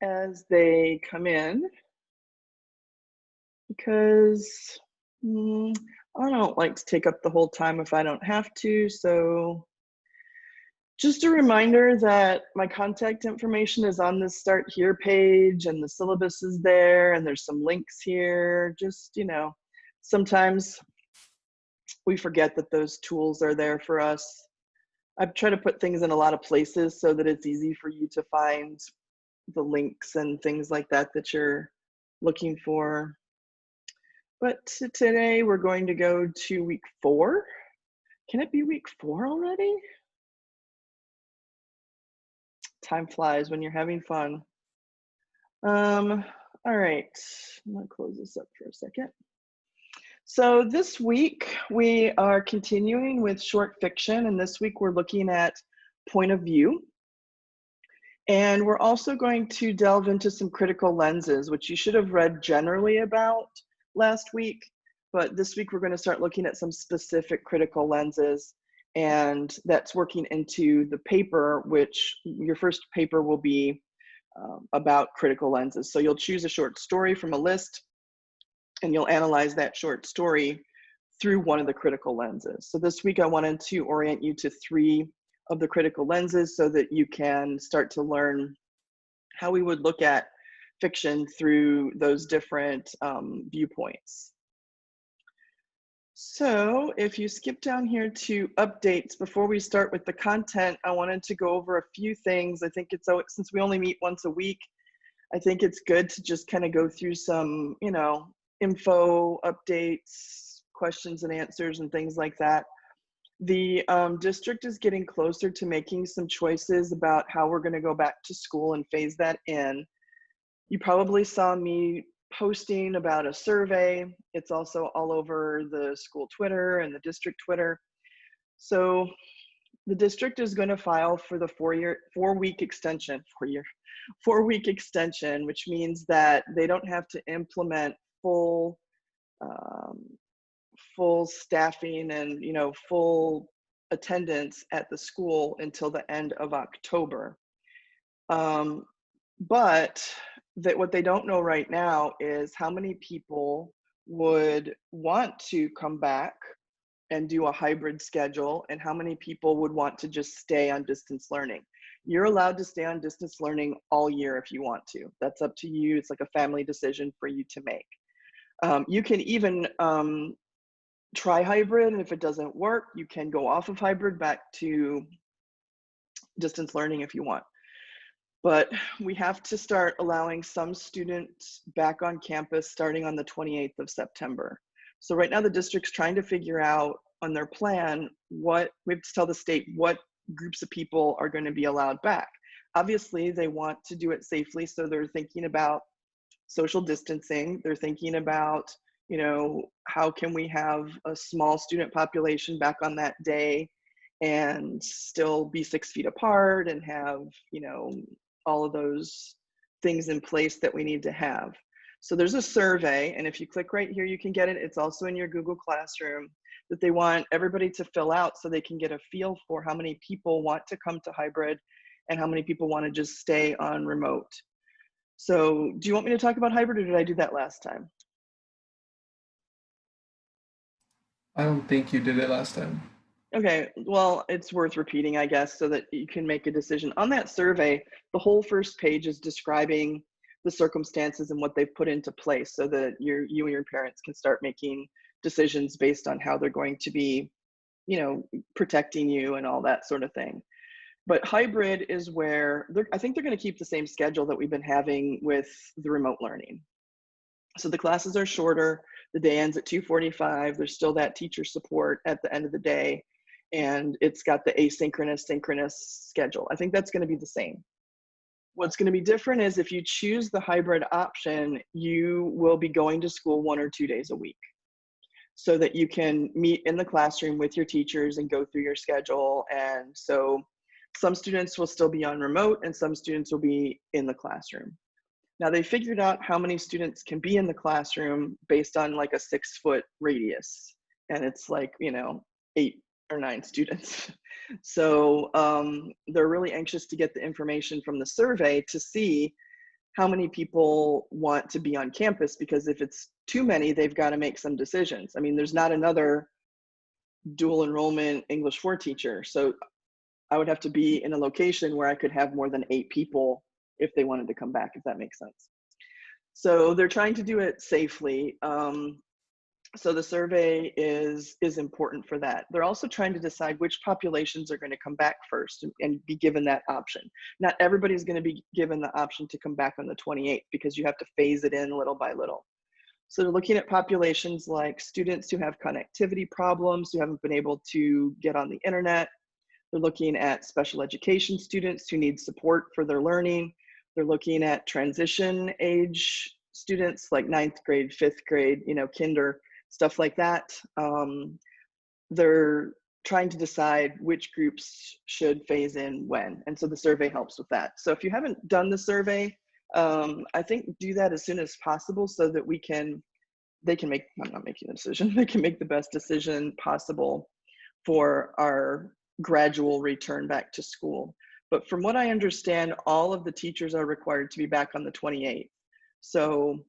as they come in because I don't like to take up the whole time if I don't have to. So just a reminder that my contact information is on the Start Here page and the syllabus is there and there's some links here. Just, sometimes we forget that those tools are there for us. I try to put things in a lot of places so that it's easy for you to find the links and things like that that you're looking for. But today we're going to go to week 4. Can it be week 4 already? Time flies when you're having fun. All right, I'm gonna close this up for a second. So this week we are continuing with short fiction, and this week we're looking at point of view. And we're also going to delve into some critical lenses, which you should have read generally about last week, but this week we're going to start looking at some specific critical lenses, and that's working into the paper, which your first paper will be about critical lenses. So you'll choose a short story from a list, and you'll analyze that short story through one of the critical lenses. So this week I wanted to orient you to 3 of the critical lenses so that you can start to learn how we would look at fiction through those different viewpoints. So if you skip down here to updates, before we start with the content, I wanted to go over a few things. I think it's, since we only meet once a week, I think it's good to just kind of go through some, info, updates, questions and answers and things like that. The district is getting closer to making some choices about how we're going to go back to school and phase that in. You probably saw me posting about a survey. It's also all over the school Twitter and the district Twitter. So the district is going to file for the 4-week extension, 4-week extension, which means that they don't have to implement full staffing and full attendance at the school until the end of October. But what they don't know right now is how many people would want to come back and do a hybrid schedule, and how many people would want to just stay on distance learning. You're allowed to stay on distance learning all year if you want to. That's up to you. It's like a family decision for you to make. You can even try hybrid, and if it doesn't work, you can go off of hybrid back to distance learning if you want. But we have to start allowing some students back on campus starting on the 28th of September. So right now the district's trying to figure out on their plan we have to tell the state what groups of people are going to be allowed back. Obviously they want to do it safely, so they're thinking about social distancing. They're thinking about, how can we have a small student population back on that day and still be 6 feet apart and have, all of those things in place that we need to have. So there's a survey, and if you click right here, you can get it. It's also in your Google Classroom, that they want everybody to fill out so they can get a feel for how many people want to come to hybrid and how many people want to just stay on remote. So do you want me to talk about hybrid, or did I do that last time? I don't think you did it last time. Okay, well, it's worth repeating, I guess, so that you can make a decision. On that survey, the whole first page is describing the circumstances and what they've put into place so that you and your parents can start making decisions based on how they're going to be, protecting you and all that sort of thing. But hybrid is where I think they're going to keep the same schedule that we've been having with the remote learning. So the classes are shorter. The day ends at 2:45. There's still that teacher support at the end of the day. And it's got the asynchronous, synchronous schedule. I think that's going to be the same. What's going to be different is if you choose the hybrid option, you will be going to school 1 or 2 days a week so that you can meet in the classroom with your teachers and go through your schedule. And so some students will still be on remote and some students will be in the classroom. Now they figured out how many students can be in the classroom based on like a 6-foot radius. And it's like, 8 or 9 students. So they're really anxious to get the information from the survey to see how many people want to be on campus, because if it's too many, they've got to make some decisions. I mean, there's not another dual enrollment English 4 teacher. So I would have to be in a location where I could have more than 8 people if they wanted to come back, if that makes sense. So they're trying to do it safely. So the survey is important for that. They're also trying to decide which populations are going to come back first and be given that option. Not everybody's going to be given the option to come back on the 28th, because you have to phase it in little by little. So they're looking at populations like students who have connectivity problems, who haven't been able to get on the internet. They're looking at special education students who need support for their learning. They're looking at transition age students like 9th grade, 5th grade, kinder, stuff like that. They're trying to decide which groups should phase in when. And so the survey helps with that. So if you haven't done the survey, I think do that as soon as possible so that they can make, I'm not making a decision, they can make the best decision possible for our gradual return back to school. But from what I understand, all of the teachers are required to be back on the 28th. So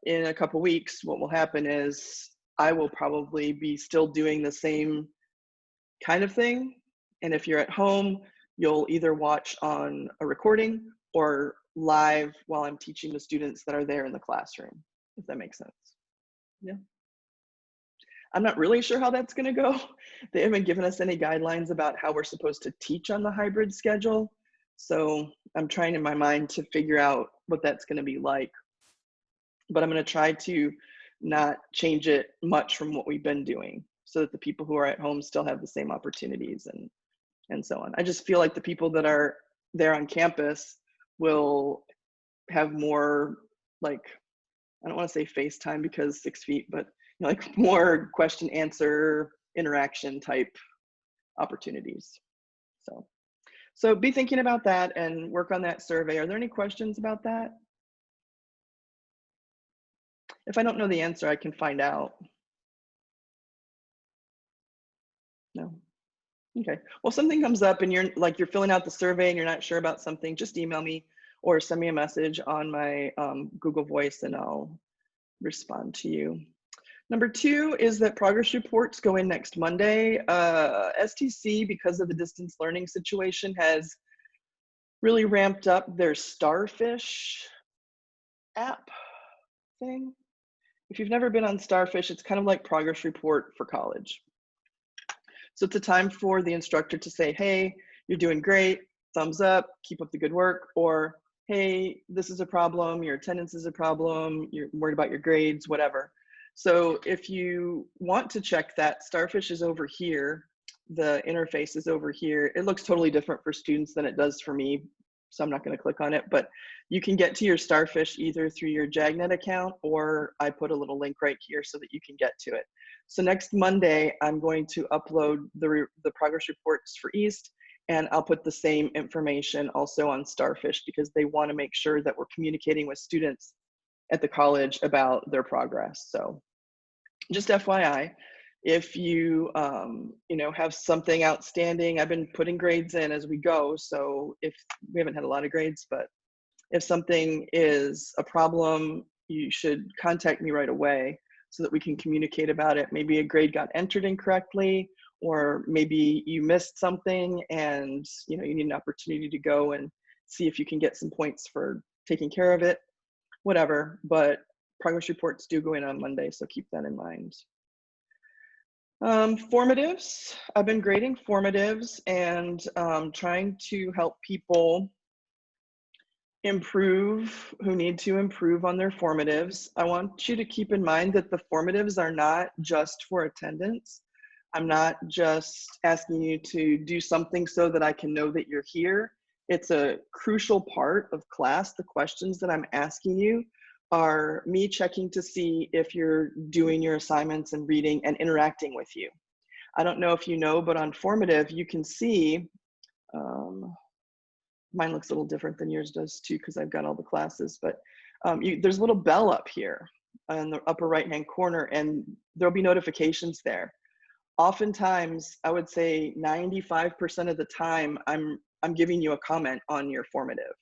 in a couple weeks, what will happen is I will probably be still doing the same kind of thing. And if you're at home, you'll either watch on a recording or live while I'm teaching the students that are there in the classroom, if that makes sense. Yeah. I'm not really sure how that's going to go. They haven't given us any guidelines about how we're supposed to teach on the hybrid schedule. So I'm trying in my mind to figure out what that's going to be like. But I'm going to try to not change it much from what we've been doing so that the people who are at home still have the same opportunities and so on. I just feel like the people that are there on campus will have more, like, I don't want to say FaceTime because 6 feet, but like more question answer interaction type opportunities. So be thinking about that and work on that survey. Are there any questions about that? If I don't know the answer, I can find out. No. Okay. Well, something comes up and you're filling out the survey and you're not sure about something, just email me or send me a message on my Google Voice and I'll respond to you. Number 2 is that progress reports go in next Monday. STC, because of the distance learning situation, has really ramped up their Starfish app thing. If you've never been on Starfish, it's kind of like progress report for college. So it's a time for the instructor to say, hey, you're doing great, thumbs up, keep up the good work, or hey, this is a problem, your attendance is a problem, you're worried about your grades, whatever. So if you want to check that, Starfish is over here, the interface is over here. It looks totally different for students than it does for me, so I'm not going to click on it, but you can get to your Starfish either through your JAGNet account, or I put a little link right here so that you can get to it. So next Monday, I'm going to upload the progress reports for East, and I'll put the same information also on Starfish because they want to make sure that we're communicating with students at the college about their progress. So just FYI, if you have something outstanding, I've been putting grades in as we go. So if we haven't had a lot of grades, but if something is a problem, you should contact me right away so that we can communicate about it. Maybe a grade got entered incorrectly, or maybe you missed something and you need an opportunity to go and see if you can get some points for taking care of it, whatever. But progress reports do go in on Monday, so keep that in mind. Formatives, I've been grading formatives and trying to help people improve who need to improve on their formatives. I want you to keep in mind that the formatives are not just for attendance. I'm not just asking you to do something so that I can know that you're here. It's a crucial part of class. The questions that I'm asking you are me checking to see if you're doing your assignments and reading and interacting with you. I don't know if you know, but on formative, you can see, mine looks a little different than yours does too, because I've got all the classes, but there's a little bell up here in the upper right-hand corner, and there'll be notifications there. Oftentimes, I would say 95% of the time, I'm giving you a comment on your formative.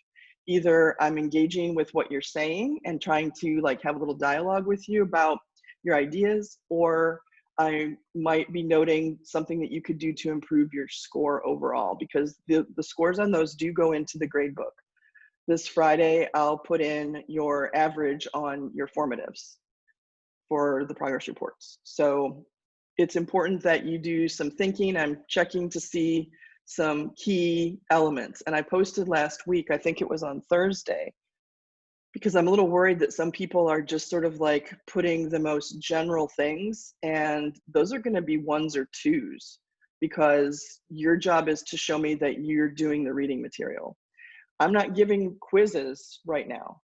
Either I'm engaging with what you're saying and trying to like have a little dialogue with you about your ideas, or I might be noting something that you could do to improve your score overall, because the scores on those do go into the grade book. This Friday, I'll put in your average on your formatives for the progress reports. So it's important that you do some thinking. I'm checking to see some key elements. And I posted last week, I think it was on Thursday, because I'm a little worried that some people are just sort of like putting the most general things, and those are going to be ones or twos, because your job is to show me that you're doing the reading material. I'm not giving quizzes right now.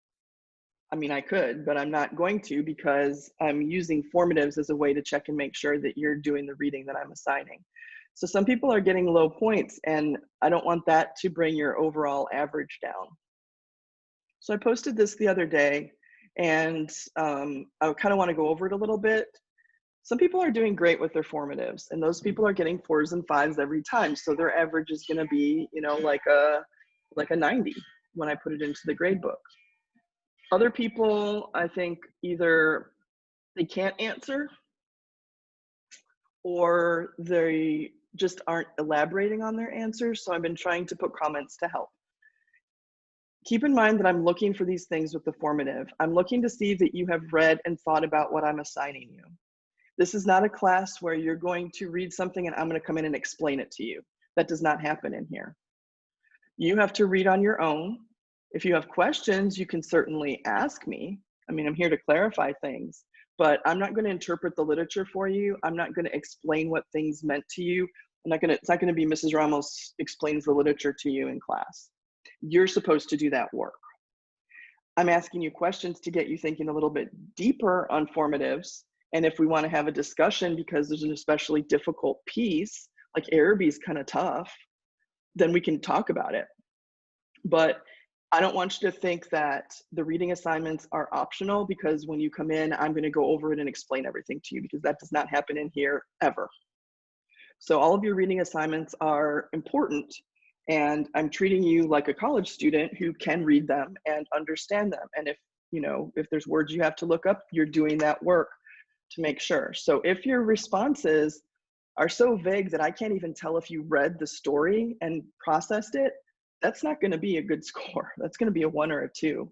I mean, I could, but I'm not going to, because I'm using formatives as a way to check and make sure that you're doing the reading that I'm assigning. So some people are getting low points, and I don't want that to bring your overall average down. So I posted this the other day, and I kind of want to go over it a little bit. Some people are doing great with their formatives, and those people are getting 4s and 5s every time. So their average is going to be, you know, like a 90 when I put it into the grade book. Other people, I think, either they can't answer, or they just aren't elaborating on their answers. So I've been trying to put comments to help. Keep in mind that I'm looking for these things with the formative. I'm looking to see that you have read and thought about what I'm assigning you. This is not a class where you're going to read something and I'm going to come in and explain it to you. That does not happen in here. You have to read on your own. If you have questions, you can certainly ask me. I mean, I'm here to clarify things, but I'm not going to interpret the literature for you. I'm not going to explain what things meant to you. It's not going to be Mrs. Ramos explains the literature to you in class. You're supposed to do that work. I'm asking you questions to get you thinking a little bit deeper on formatives. And if we want to have a discussion because there's an especially difficult piece, like Araby is kind of tough, then we can talk about it. But I don't want you to think that the reading assignments are optional, because when you come in, I'm going to go over it and explain everything to you, because that does not happen in here ever. So all of your reading assignments are important, and I'm treating you like a college student who can read them and understand them. And if, you know, if there's words you have to look up, you're doing that work to make sure. So if your responses are so vague that I can't even tell if you read the story and processed it, that's not going to be a good score. That's going to be a 1 or a 2.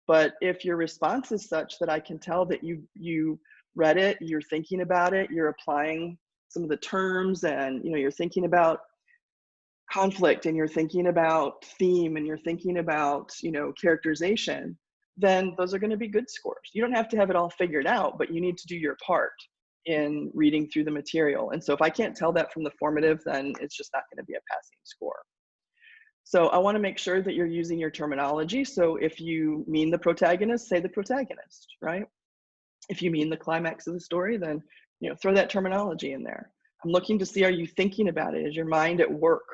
But if your response is such that I can tell that you read it, you're thinking about it, you're applying some of the terms, and you know, you're thinking about conflict, and you're thinking about theme, and you're thinking about, you know, characterization, then those are going to be good scores. You don't have to have it all figured out, but you need to do your part in reading through the material. And so if I can't tell that from the formative, then it's just not going to be a passing score. So I want to make sure that you're using your terminology. So if you mean the protagonist, say the protagonist, right? If you mean the climax of the story, then, you know, throw that terminology in there. I'm looking to see, are you thinking about it? Is your mind at work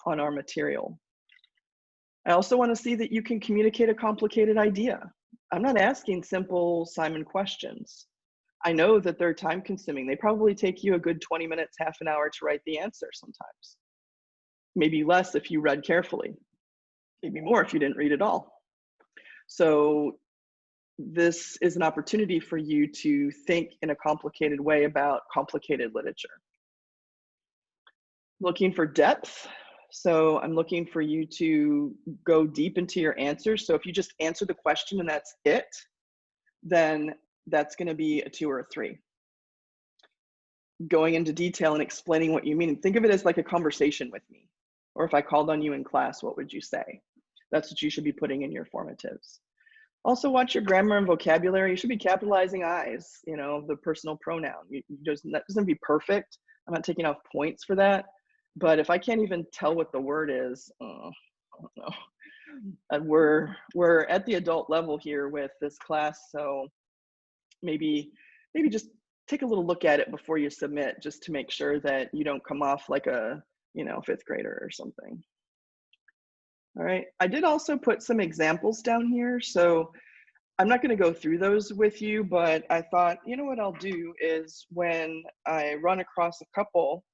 on our material? I also want to see that you can communicate a complicated idea. I'm not asking simple Simon questions. I know that they're time consuming. They probably take you a good 20 minutes, half an hour to write the answer sometimes. Maybe less if you read carefully. Maybe more if you didn't read at all. So this is an opportunity for you to think in a complicated way about complicated literature. Looking for depth. So I'm looking for you to go deep into your answers. So if you just answer the question and that's it, then that's going to be a 2 or a 3. Going into detail and explaining what you mean. Think of it as like a conversation with me. Or if I called on you in class, what would you say? That's what you should be putting in your formatives. Also watch your grammar and vocabulary. You should be capitalizing I's, you know, the personal pronoun. That doesn't be perfect. I'm not taking off points for that. But if I can't even tell what the word is, I don't know. And we're at the adult level here with this class, so maybe just take a little look at it before you submit, just to make sure that you don't come off like a, you know, 5th grader or something. All right, I did also put some examples down here, so I'm not going to go through those with you, but I thought, you know what I'll do is when I run across a couple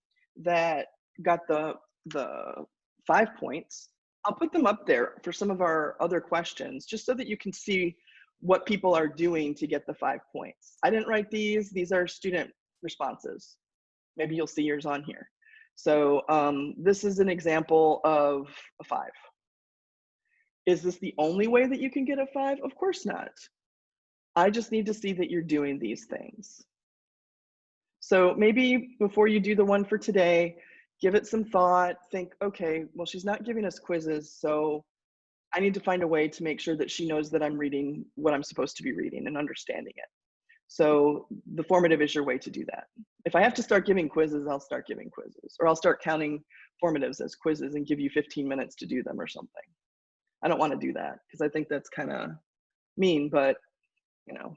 that got the 5 points, I'll put them up there for some of our other questions, just so that you can see what people are doing to get the 5 points. I didn't write these are student responses. Maybe you'll see yours on here. So this is an example of a 5. Is this the only way that you can get a 5? Of course not. I just need to see that you're doing these things. So maybe before you do the one for today, give it some thought, think, okay, well, she's not giving us quizzes, so I need to find a way to make sure that she knows that I'm reading what I'm supposed to be reading and understanding it. So the formative is your way to do that. If I have to start giving quizzes, I'll start giving quizzes, or I'll start counting formatives as quizzes and give you 15 minutes to do them or something. I don't want to do that because I think that's kind of mean, but you know,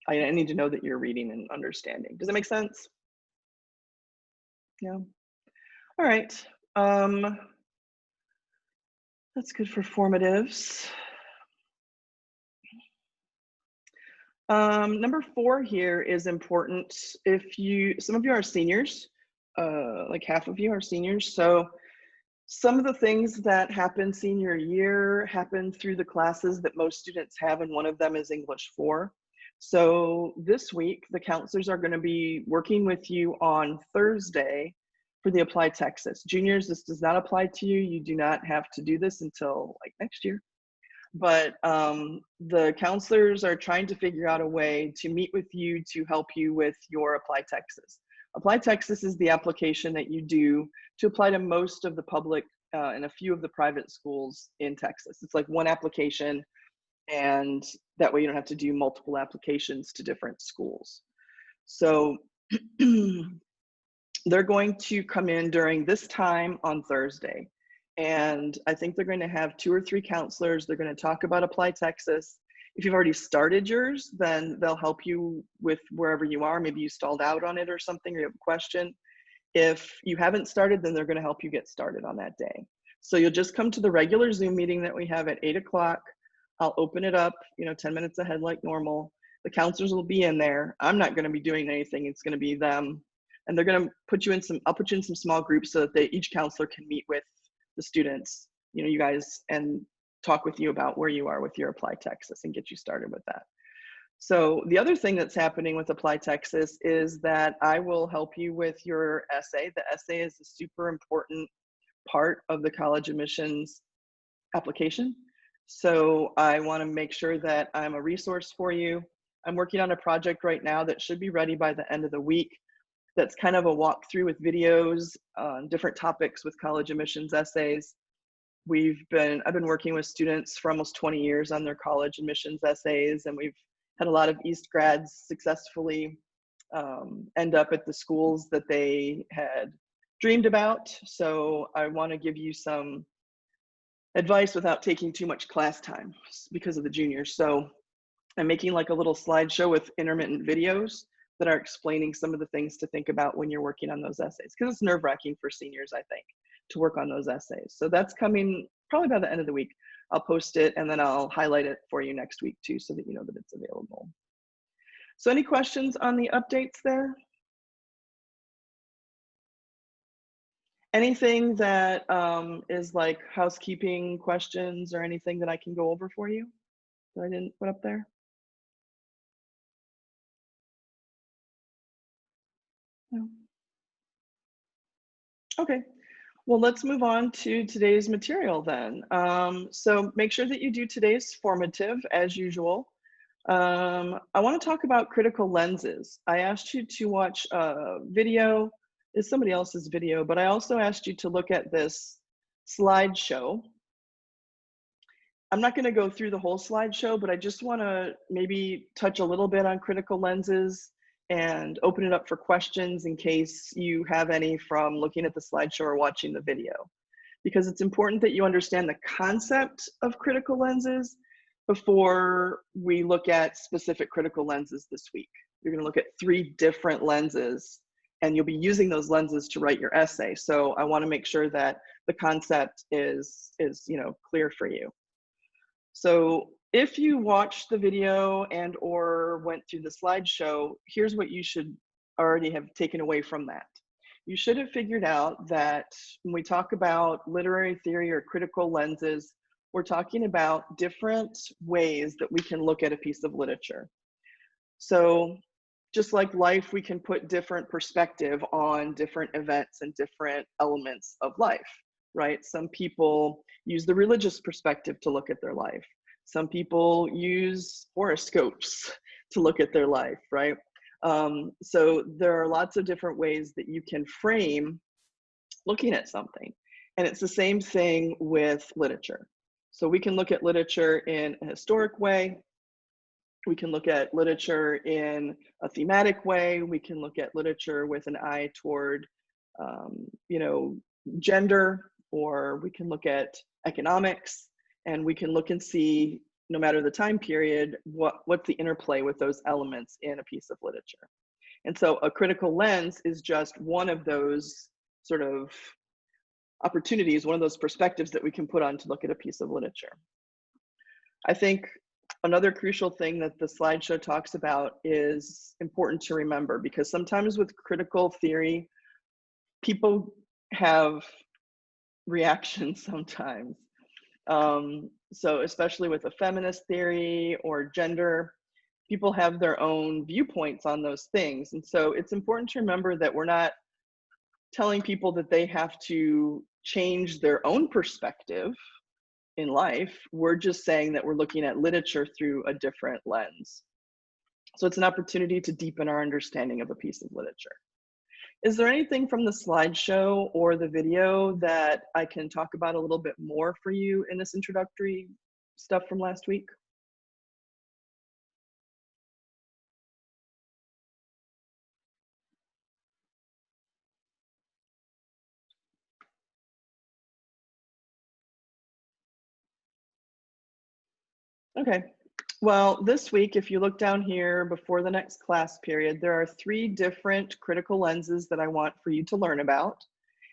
I need to know that you're reading and understanding. Does that make sense? Yeah. All right. That's good for formatives. Number 4 here is important. Some of you are seniors, like half of you are seniors. So some of the things that happen senior year happen through the classes that most students have, and one of them is English 4. So this week, the counselors are going to be working with you on Thursday for the Apply Texas. Juniors, this does not apply to you. You do not have to do this until like next year. But the counselors are trying to figure out a way to meet with you to help you with your Apply Texas. Apply Texas is the application that you do to apply to most of the public and a few of the private schools in Texas. It's like one application, and that way you don't have to do multiple applications to different schools. So they're going to come in during this time on Thursday. And I think they're going to have 2 or 3 counselors. They're going to talk about Apply Texas. If you've already started yours, then they'll help you with wherever you are. Maybe you stalled out on it or something, or you have a question. If you haven't started, then they're going to help you get started on that day. So you'll just come to the regular Zoom meeting that we have at 8 o'clock. I'll open it up, 10 minutes ahead like normal. The counselors will be in there. I'm not going to be doing anything. It's going to be them. And they're going to I'll put you in some small groups so that each counselor can meet with the students, you guys, and talk with you about where you are with your Apply Texas and get you started with that. So the other thing that's happening with Apply Texas is that I will help you with your essay. The essay is a super important part of the college admissions application. So I want to make sure that I'm a resource for you. I'm working on a project right now that should be ready by the end of the week. That's kind of a walkthrough with videos on different topics with college admissions essays. I've been working with students for almost 20 years on their college admissions essays, and we've had a lot of East grads successfully end up at the schools that they had dreamed about. So I want to give you some advice without taking too much class time because of the juniors. So I'm making like a little slideshow with intermittent videos that are explaining some of the things to think about when you're working on those essays, because it's nerve-wracking for seniors, I think, to work on those essays. So that's coming probably by the end of the week. I'll post it and then I'll highlight it for you next week too, so that you know that it's available. So any questions on the updates there? Anything that is like housekeeping questions or anything that I can go over for you that I didn't put up there? No. Okay, well, let's move on to today's material then. So make sure that you do today's formative as usual. I want to talk about critical lenses. I asked you to watch a video. It's somebody else's video, but I also asked you to look at this slideshow. I'm not going to go through the whole slideshow, but I just want to maybe touch a little bit on critical lenses and open it up for questions in case you have any from looking at the slideshow or watching the video. Because it's important that you understand the concept of critical lenses before we look at specific critical lenses this week. You're going to look at 3 different lenses, and you'll be using those lenses to write your essay. So I want to make sure that the concept is clear for you. So if you watched the video and or went through the slideshow, here's what you should already have taken away from that. you should have figured out that when we talk about literary theory or critical lenses, we're talking about different ways that we can look at a piece of literature. So just like life, we can put different perspective on different events and different elements of life, right? Some people use the religious perspective to look at their life. Some people use horoscopes to look at their life, right? So there are lots of different ways that you can frame looking at something. And it's the same thing with literature. So we can look at literature in a historic way. We can look at literature in a thematic way. We can look at literature with an eye toward, you know, gender, or we can look at economics, and we can look and see, no matter the time period, what's the interplay with those elements in a piece of literature. And so a critical lens is just one of those sort of opportunities, one of those perspectives that we can put on to look at a piece of literature. I think another crucial thing that the slideshow talks about is important to remember, because sometimes with critical theory, people have reactions sometimes. So especially with a feminist theory or gender, people have their own viewpoints on those things. And so it's important to remember that we're not telling people that they have to change their own perspective in life. We're just saying that we're looking at literature through a different lens. So it's an opportunity to deepen our understanding of a piece of literature. Is there anything from the slideshow or the video that I can talk about a little bit more for you in this introductory stuff from last week? Okay. Well, this week, if you look down here before the next class period, there are 3 different critical lenses that I want for you to learn about.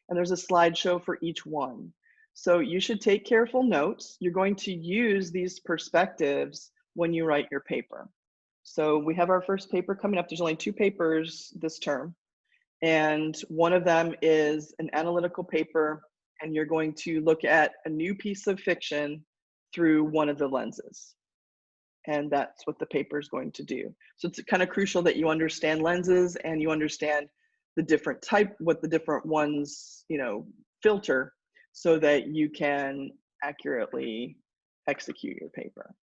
And there's a slideshow for each one. So you should take careful notes. You're going to use these perspectives when you write your paper. So we have our first paper coming up. There's only 2 papers this term. And one of them is an analytical paper, and you're going to look at a new piece of fiction through one of the lenses. And that's what the paper is going to do. So it's kind of crucial that you understand lenses and you understand the different type, what the different ones, you know, filter, so that you can accurately execute your paper.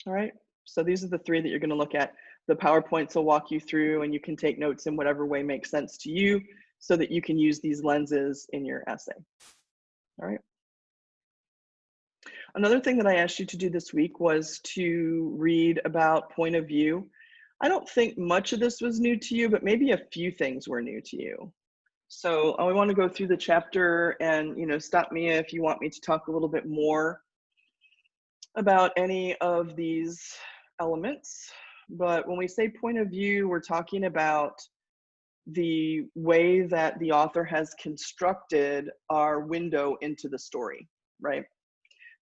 All right, so these are the 3 that you're going to look at. The PowerPoints will walk you through, and you can take notes in whatever way makes sense to you so that you can use these lenses in your essay. All right. Another thing that I asked you to do this week was to read about point of view. I don't think much of this was new to you, but maybe a few things were new to you. So I want to go through the chapter, and, you know, stop me if you want me to talk a little bit more about any of these elements. But when we say point of view, we're talking about the way that the author has constructed our window into the story, right?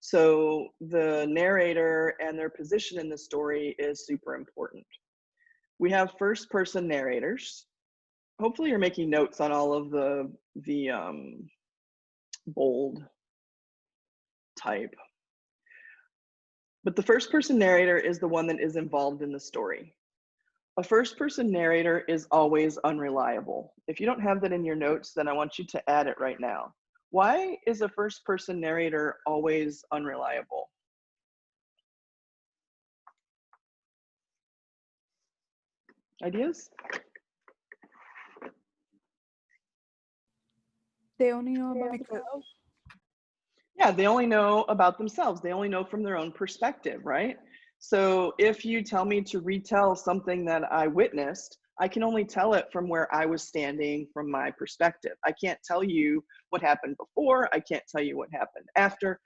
So the narrator and their position in the story is super important. We have first person narrators. Hopefully you're making notes on all of the bold type. But the first person narrator is the one that is involved in the story. A first person narrator is always unreliable. If you don't have that in your notes, then I want you to add it right now. Why is a first person narrator always unreliable? Ideas? They only know about themselves. Yeah, they only know about themselves. They only know from their own perspective, right? So if you tell me to retell something that I witnessed, I can only tell it from where I was standing from my perspective. I can't tell you what happened before. I can't tell you what happened after,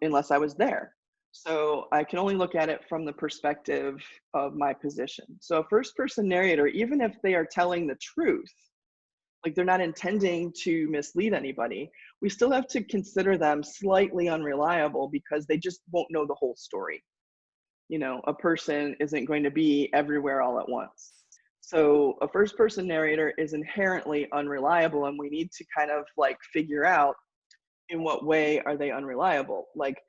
unless I was there. So I can only look at it from the perspective of my position. So a first person narrator, even if they are telling the truth, like they're not intending to mislead anybody, we still have to consider them slightly unreliable because they just won't know the whole story. You know, a person isn't going to be everywhere all at once. So a first person narrator is inherently unreliable, and we need to kind of like figure out in what way are they unreliable. Like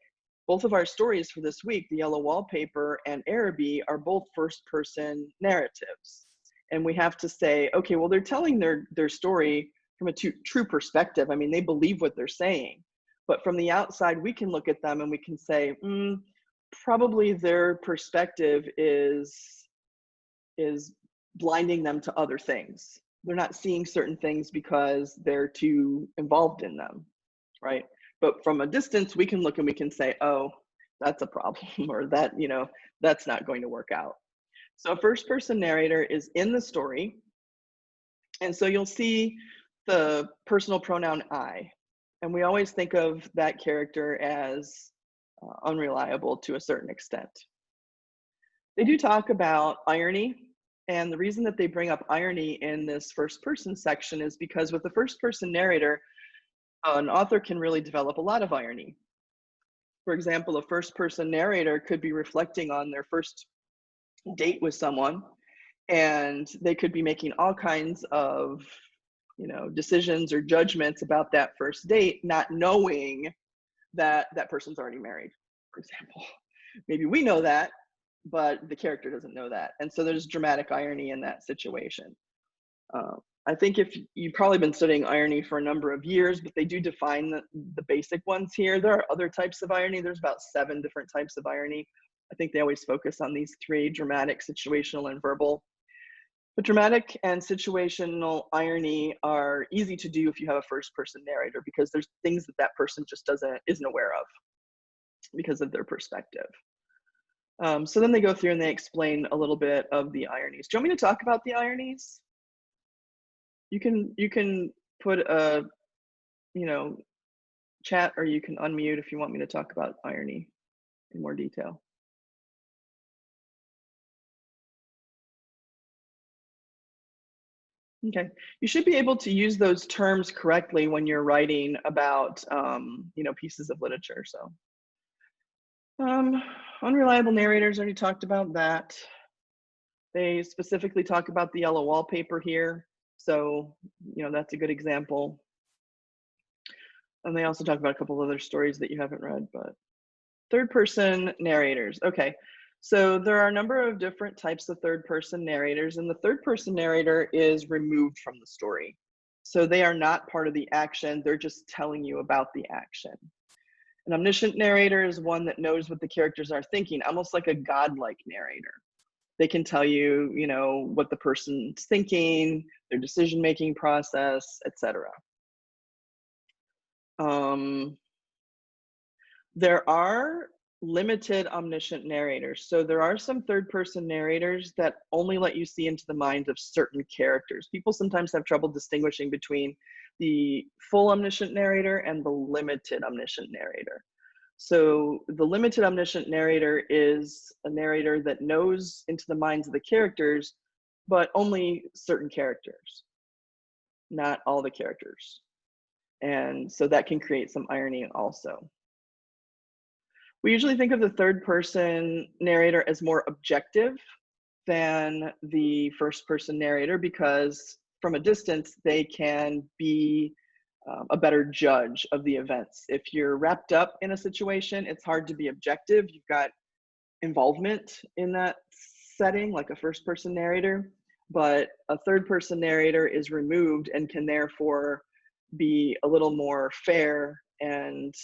both of our stories for this week, The Yellow Wallpaper and Araby, are both first person narratives. And we have to say, okay, well, they're telling their story from a true perspective. I mean, they believe what they're saying. But from the outside, we can look at them and we can say, probably their perspective is blinding them to other things. They're not seeing certain things because they're too involved in them, right? But from a distance, we can look and we can say, oh, that's a problem, or that, that's not going to work out. So a first person narrator is in the story. And so you'll see the personal pronoun I. And we always think of that character as unreliable to a certain extent. They do talk about irony. And the reason that they bring up irony in this first person section is because with the first person narrator, an author can really develop a lot of irony. For example, a first person narrator could be reflecting on their first date with someone, and they could be making all kinds of decisions or judgments about that first date, not knowing that that person's already married, for example. Maybe we know that, but the character doesn't know that. And so there's dramatic irony in that situation. I think if you've probably been studying irony for a number of years, but they do define the basic ones here. There are other types of irony. There's about 7 different types of irony. I think they always focus on these 3: dramatic, situational, and verbal. But dramatic and situational irony are easy to do if you have a first person narrator, because there's things that that person just isn't aware of because of their perspective. So then they go through and they explain a little bit of the ironies. Do you want me to talk about the ironies? You can put a chat, or you can unmute if you want me to talk about irony in more detail. Okay, you should be able to use those terms correctly when you're writing about pieces of literature. So unreliable narrators, already talked about that. They specifically talk about the yellow wallpaper here. So, that's a good example. And they also talk about a couple other stories that you haven't read, but third person narrators. Okay, so there are a number of different types of third person narrators, and the third person narrator is removed from the story. So they are not part of the action, they're just telling you about the action. An omniscient narrator is one that knows what the characters are thinking, almost like a godlike narrator. They can tell you, what the person's thinking, their decision-making process, etc. There are limited omniscient narrators. So there are some third-person narrators that only let you see into the minds of certain characters. People sometimes have trouble distinguishing between the full omniscient narrator and the limited omniscient narrator. So the limited omniscient narrator is a narrator that knows into the minds of the characters, but only certain characters, not all the characters. And so that can create some irony also. We usually think of the third person narrator as more objective than the first person narrator, because from a distance, they can be a better judge of the events. If you're wrapped up in a situation, it's hard to be objective. You've got involvement in that setting, like a first person narrator, but a third person narrator is removed and can therefore be a little more fair and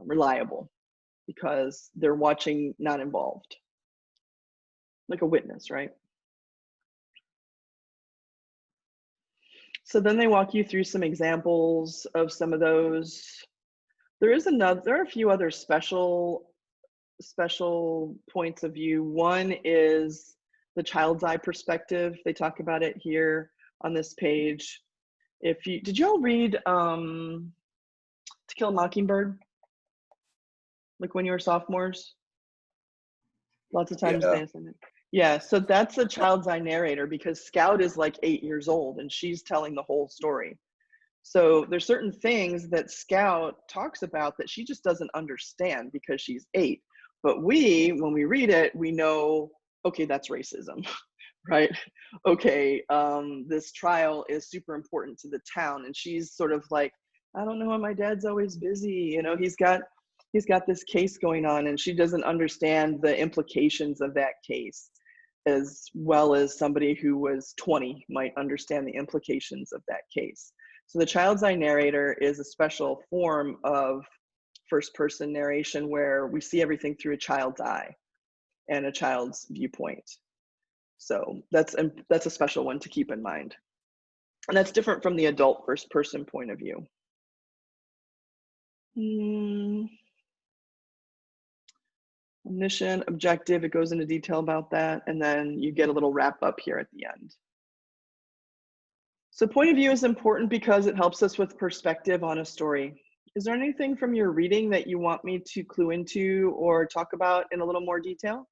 reliable, because they're watching, not involved, like a witness, right? So then they walk you through some examples of some of those. There are a few other special points of view. One is the child's eye perspective. They talk about it here on this page. Did you all read To Kill a Mockingbird? Like when you were sophomores? Lots of times they assign it. Yeah, so that's a child's eye narrator, because Scout is like 8 years old and she's telling the whole story. So there's certain things that Scout talks about that she just doesn't understand because she's 8. But when we read it, we know, okay, that's racism. right? Okay, this trial is super important to the town, and she's sort of like, I don't know, my dad's always busy. You know, he's got this case going on, and she doesn't understand the implications of that case as well as somebody who was 20 might understand the implications of that case. So the child's eye narrator is a special form of first person narration where we see everything through a child's eye and a child's viewpoint. So that's a special one to keep in mind. And that's different from the adult first person point of view. Omniscient, objective, it goes into detail about that. And then you get a little wrap up here at the end. So point of view is important because it helps us with perspective on a story. Is there anything from your reading that you want me to clue into or talk about in a little more detail?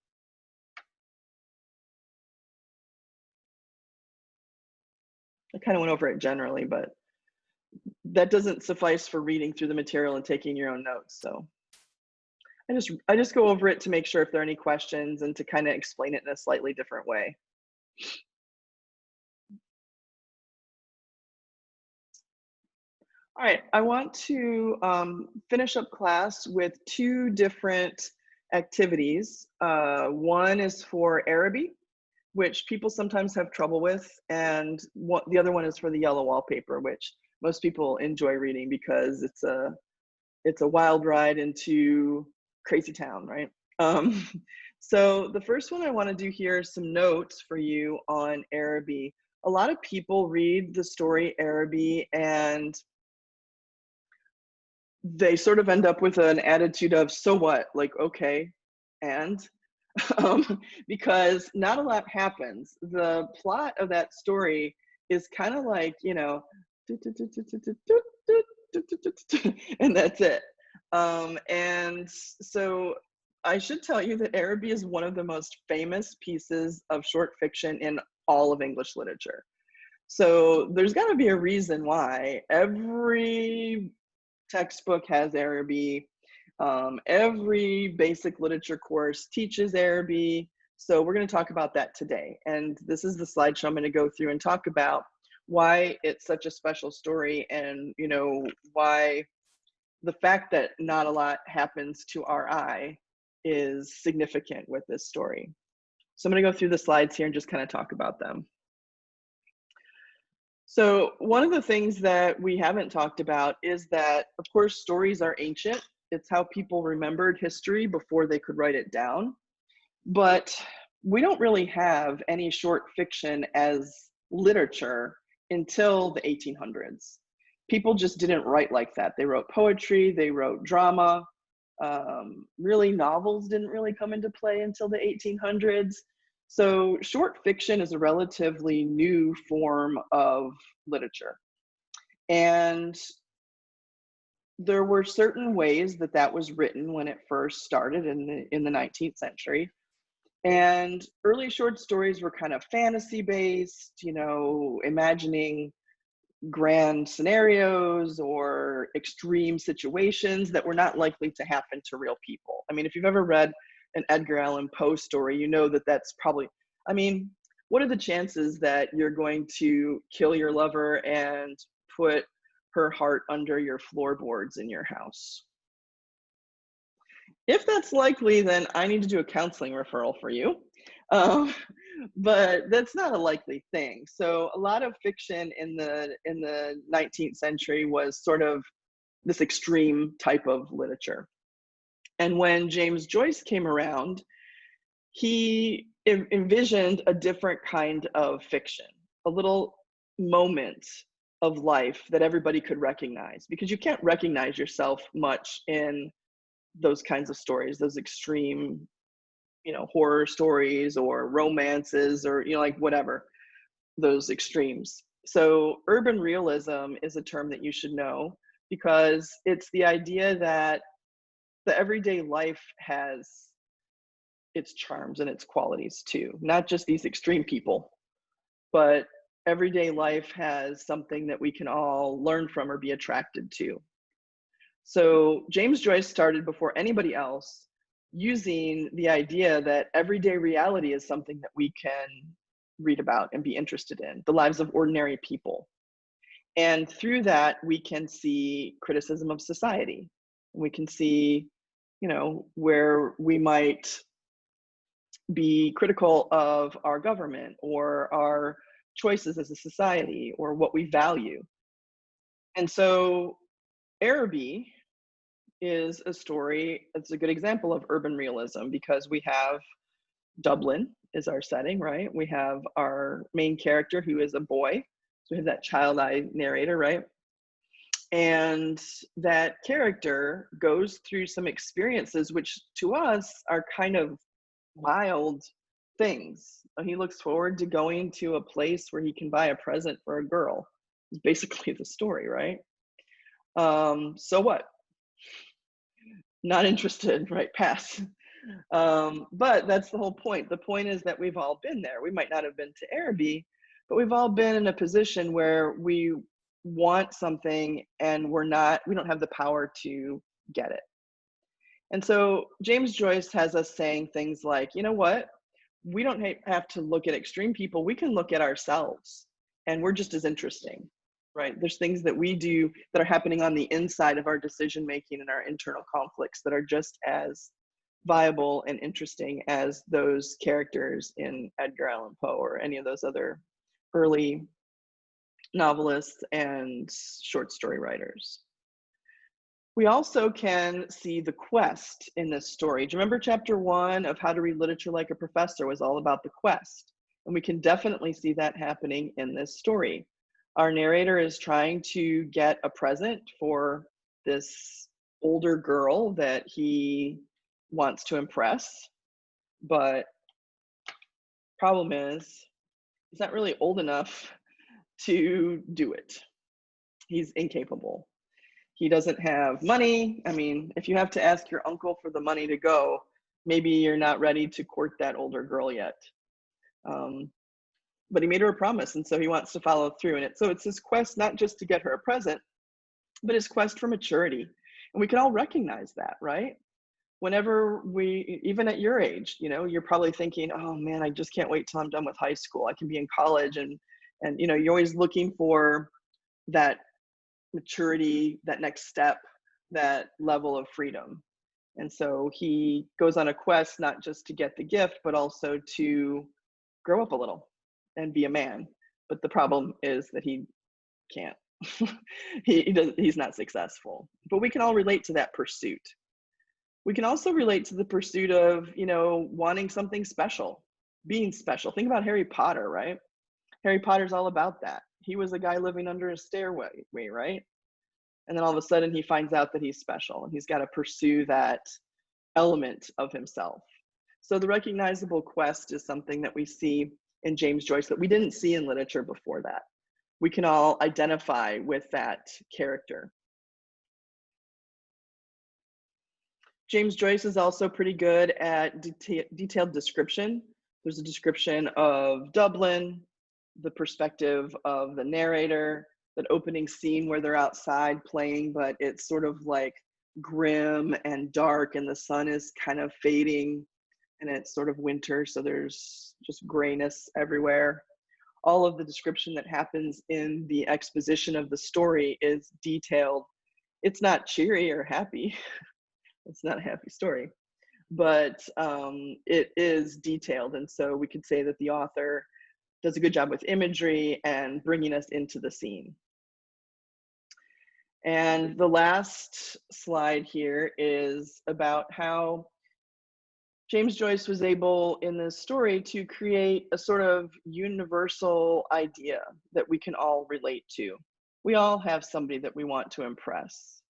I kind of went over it generally, but that doesn't suffice for reading through the material and taking your own notes. So I just go over it to make sure if there are any questions and to kind of explain it in a slightly different way. All right, I want to finish up class with two different activities. One is for Arabic, which people sometimes have trouble with, and the other one is for the yellow wallpaper, which most people enjoy reading because it's a wild ride into crazy town, right? So the first one I want to do here is some notes for you on Arabic. A lot of people read the story Arabic and they sort of end up with an attitude of, so what? Like, okay, and because not a lot happens. The plot of that story is kind of like, you know, and that's it. And so I should tell you that Arabic is one of the most famous pieces of short fiction in all of English literature. So there's got to be a reason why every textbook has Arabic. Every basic literature course teaches Arabic. So we're going to talk about that today. And this is the slideshow I'm going to go through and talk about why it's such a special story and, you know, why the fact that not a lot happens to our eye is significant with this story. So I'm going to go through the slides here and just kind of talk about them. So one of the things that we haven't talked about is that, of course, stories are ancient. It's how people remembered history before they could write it down. But we don't really have any short fiction as literature until the 1800s. People just didn't write like that. They wrote poetry, they wrote drama. Really, novels didn't really come into play until the 1800s. So short fiction is a relatively new form of literature. And there were certain ways that that was written when it first started in the 19th century. And early short stories were kind of fantasy based, you know, imagining grand scenarios or extreme situations that were not likely to happen to real people. I mean, if you've ever read an Edgar Allan Poe story, you know that that's probably, I mean, what are the chances that you're going to kill your lover and put her heart under your floorboards in your house? If that's likely, then I need to do a counseling referral for you. But that's not a likely thing. So a lot of fiction in the 19th century was sort of this extreme type of literature. And when James Joyce came around, he envisioned a different kind of fiction, a little moment of life that everybody could recognize, because you can't recognize yourself much in those kinds of stories, those extreme, you know, horror stories or romances or, you know, like whatever, those extremes. So urban realism is a term that you should know because it's the idea that the everyday life has its charms and its qualities too, not just these extreme people, but everyday life has something that we can all learn from or be attracted to. So James Joyce started before anybody else using the idea that everyday reality is something that we can read about and be interested in, the lives of ordinary people. And through that, we can see criticism of society. We can see, where we might be critical of our government or our choices as a society or what we value. And so Araby is a story, it's a good example of urban realism because we have Dublin is our setting, right? We have our main character who is a boy. So we have that child-eyed narrator, right? And that character goes through some experiences which to us are kind of mild things. He looks forward to going to a place where he can buy a present for a girl. It's basically the story, right? So what? Not interested, right? Pass. But that's the whole point. The point is that we've all been there. We might not have been to Araby, but we've all been in a position where we want something and we don't have the power to get it. And so James Joyce has us saying things like, you know what? We don't have to look at extreme people. We can look at ourselves and we're just as interesting, right? There's things that we do that are happening on the inside of our decision making and our internal conflicts that are just as viable and interesting as those characters in Edgar Allan Poe or any of those other early novelists and short story writers. We also can see the quest in this story. Do you remember chapter 1 of How to Read Literature Like a Professor was all about the quest? And we can definitely see that happening in this story. Our narrator is trying to get a present for this older girl that he wants to impress, but problem is he's not really old enough to do it. He's incapable. He doesn't have money. I mean, if you have to ask your uncle for the money to go, maybe you're not ready to court that older girl yet. But he made her a promise, and so he wants to follow through. And so it's his quest not just to get her a present, but his quest for maturity. And we can all recognize that, right? Whenever even at your age, you're probably thinking, oh man, I just can't wait till I'm done with high school. I can be in college, and you're always looking for that maturity, that next step, that level of freedom. And so he goes on a quest not just to get the gift, but also to grow up a little and be a man. But the problem is that he can't. He's not successful. But we can all relate to that pursuit. We can also relate to the pursuit of, wanting something special, being special. Think about Harry Potter, right? Harry Potter's all about that. He was a guy living under a stairway, right? And then all of a sudden he finds out that he's special and he's got to pursue that element of himself. So the recognizable quest is something that we see in James Joyce that we didn't see in literature before that. We can all identify with that character. James Joyce is also pretty good at detailed description. There's a description of Dublin, the perspective of the narrator, that opening scene where they're outside playing, but it's sort of like grim and dark and the sun is kind of fading and it's sort of winter, so there's just grayness everywhere. All of the description that happens in the exposition of the story is detailed. It's not cheery or happy. It's not a happy story, but it is detailed. And so we could say that the author does a good job with imagery and bringing us into the scene. And the last slide here is about how James Joyce was able in this story to create a sort of universal idea that we can all relate to. We all have somebody that we want to impress.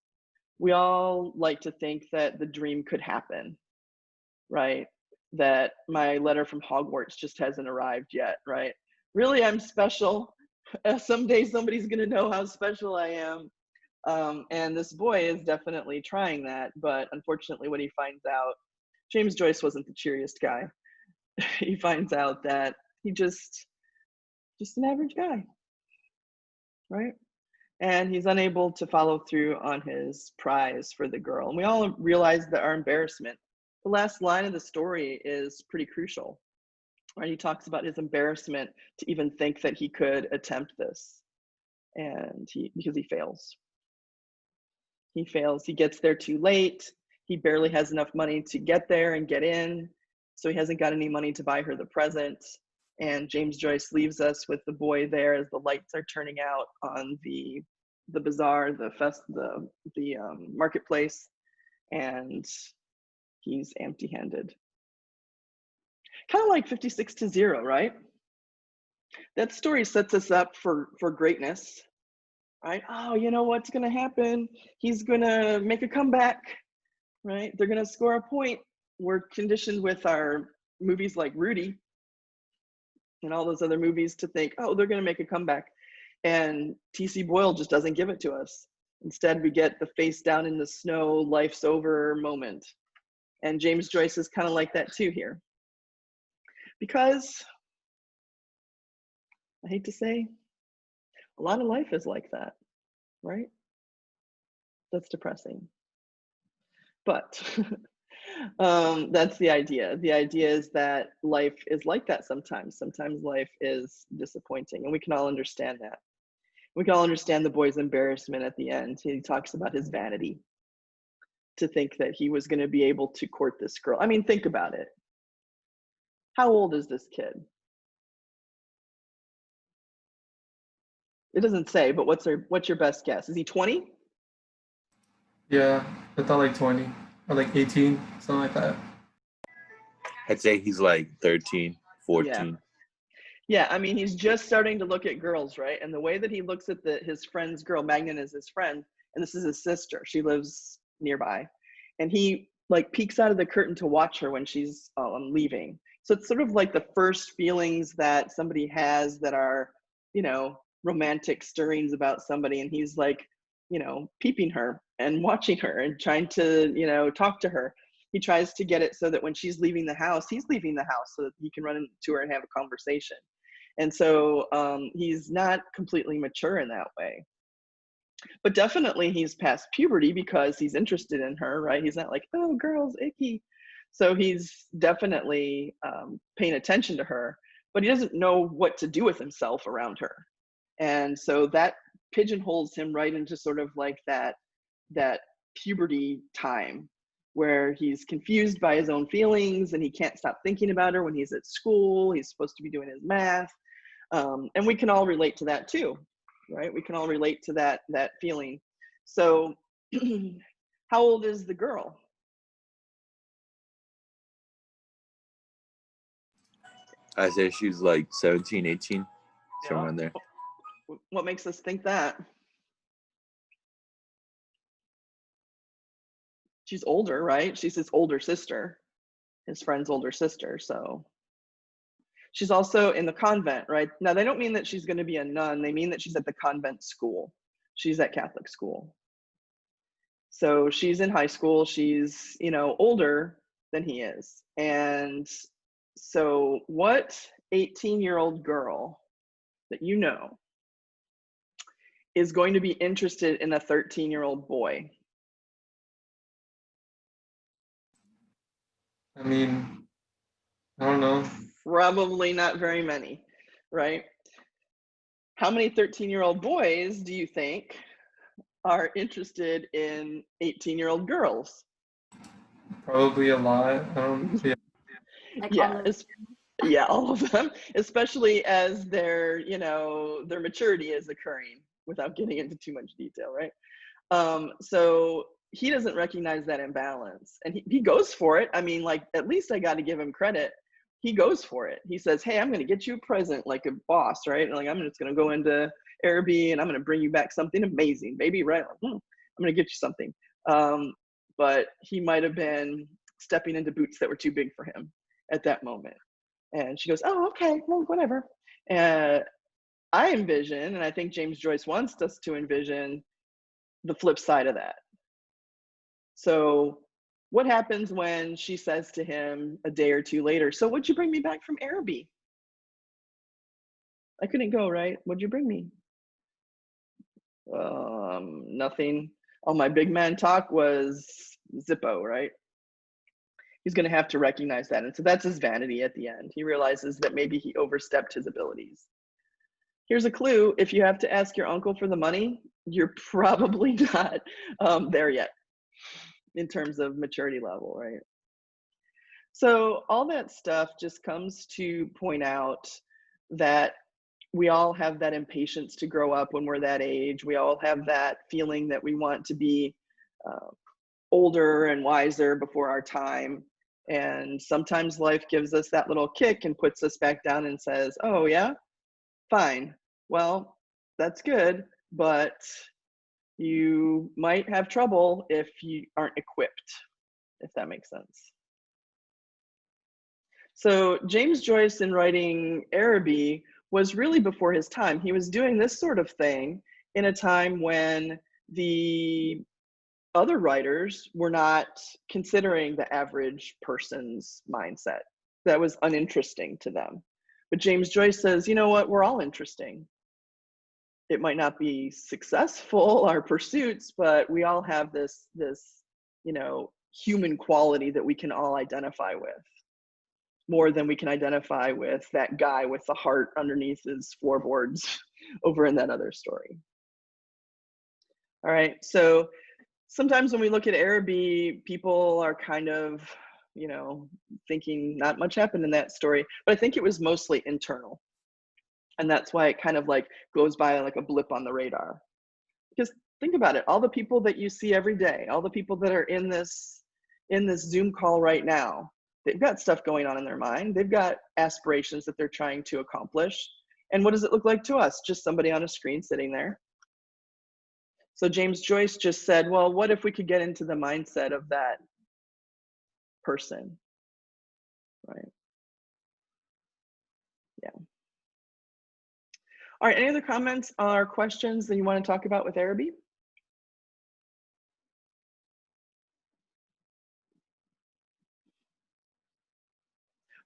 We all like to think that the dream could happen, right? That my letter from Hogwarts just hasn't arrived yet, right? Really, I'm special. Someday somebody's gonna know how special I am. And this boy is definitely trying that, but unfortunately when he finds out, James Joyce wasn't the cheeriest guy. He finds out that he just an average guy, right? And he's unable to follow through on his prize for the girl. And we all realize that our embarrassment. The last line of the story is pretty crucial. right? He talks about his embarrassment to even think that he could attempt this. And because he fails. He fails. He gets there too late. He barely has enough money to get there and get in. So he hasn't got any money to buy her the present. And James Joyce leaves us with the boy there as the lights are turning out on the bazaar, the marketplace, and he's empty-handed. Kind of like 56 to 0, right? That story sets us up for greatness, right? Oh, you know what's going to happen? He's going to make a comeback, right? They're going to score a point. We're conditioned with our movies like Rudy and all those other movies to think, oh, they're going to make a comeback. And T.C. Boyle just doesn't give it to us. Instead, we get the face down in the snow, life's over moment. And James Joyce is kind of like that too here. Because, I hate to say, a lot of life is like that, right? That's depressing. But that's the idea. The idea is that life is like that sometimes. Sometimes life is disappointing, and we can all understand that. We can all understand the boy's embarrassment at the end. He talks about his vanity to think that he was going to be able to court this girl. I mean, think about it. How old is this kid? It doesn't say, but what's your best guess? Is he 20? Yeah, I thought like 20 or like 18, something like that. I'd say he's like 13, 14. Yeah, I mean, he's just starting to look at girls, right? And the way that he looks at his friend's girl, Magnan is his friend, and this is his sister. She lives nearby. And he like peeks out of the curtain to watch her when she's leaving. So it's sort of like the first feelings that somebody has that are, romantic stirrings about somebody. And he's like, peeping her and watching her and trying to, talk to her. He tries to get it so that when she's leaving the house, he's leaving the house so that he can run into her and have a conversation. And so he's not completely mature in that way. But definitely he's past puberty because he's interested in her, right? He's not like, oh, girls, icky. So he's definitely paying attention to her, but he doesn't know what to do with himself around her. And so that pigeonholes him right into sort of like that puberty time where he's confused by his own feelings and he can't stop thinking about her when he's at school. He's supposed to be doing his math. And we can all relate to that too, right? We can all relate to that feeling. So how old is the girl? I'd say she's like 17, 18, somewhere in there. What makes us think that? She's older, right? She's his older sister, his friend's older sister. So she's also in the convent, right? Now, they don't mean that she's going to be a nun. They mean that she's at the convent school. She's at Catholic school. So she's in high school. She's, older than he is. And so what 18-year-old girl that you know is going to be interested in a 13-year-old boy? I mean, I don't know. Probably not very many, right? How many 13-year-old boys do you think are interested in 18-year-old girls? Probably a lot. I don't. Yeah. Like Yeah, all of them, especially as their maturity is occurring, without getting into too much detail, right? So he doesn't recognize that imbalance, and he goes for it. I mean, like, at least I got to give him credit. He goes for it. He says, hey, I'm going to get you a present like a boss, right? And like, I'm just going to go into Araby and I'm going to bring you back something amazing, baby, right? Like, I'm going to get you something. But he might have been stepping into boots that were too big for him at that moment. And she goes, oh, okay, well, whatever. And I envision, and I think James Joyce wants us to envision, the flip side of that. So what happens when she says to him a day or two later, so what'd you bring me back from Araby? I couldn't go, right? What'd you bring me? Nothing. All my big man talk was Zippo, right? He's going to have to recognize that. And so that's his vanity at the end. He realizes that maybe he overstepped his abilities. Here's a clue. If you have to ask your uncle for the money, you're probably not there yet in terms of maturity level, right? So all that stuff just comes to point out that we all have that impatience to grow up when we're that age. We all have that feeling that we want to be older and wiser before our time. And sometimes life gives us that little kick and puts us back down and says, oh yeah, fine. Well, that's good, but you might have trouble if you aren't equipped, if that makes sense. So James Joyce, in writing Araby, was really before his time. He was doing this sort of thing in a time when the other writers were not considering the average person's mindset. That was uninteresting to them. But James Joyce says, you know what, we're all interesting. It might not be successful, our pursuits, but we all have this, you know, human quality that we can all identify with, more than we can identify with that guy with the heart underneath his floorboards over in that other story. All right, so sometimes when we look at Araby, people are kind of, you know, thinking not much happened in that story, but I think it was mostly internal. And that's why it kind of like goes by like a blip on the radar. Because think about it, all the people that you see every day, all the people that are in this Zoom call right now, they've got stuff going on in their mind. They've got aspirations that they're trying to accomplish. And what does it look like to us? Just somebody on a screen sitting there. So James Joyce just said, well, what if we could get into the mindset of that person, right? Yeah. All right, any other comments or questions that you want to talk about with Araby?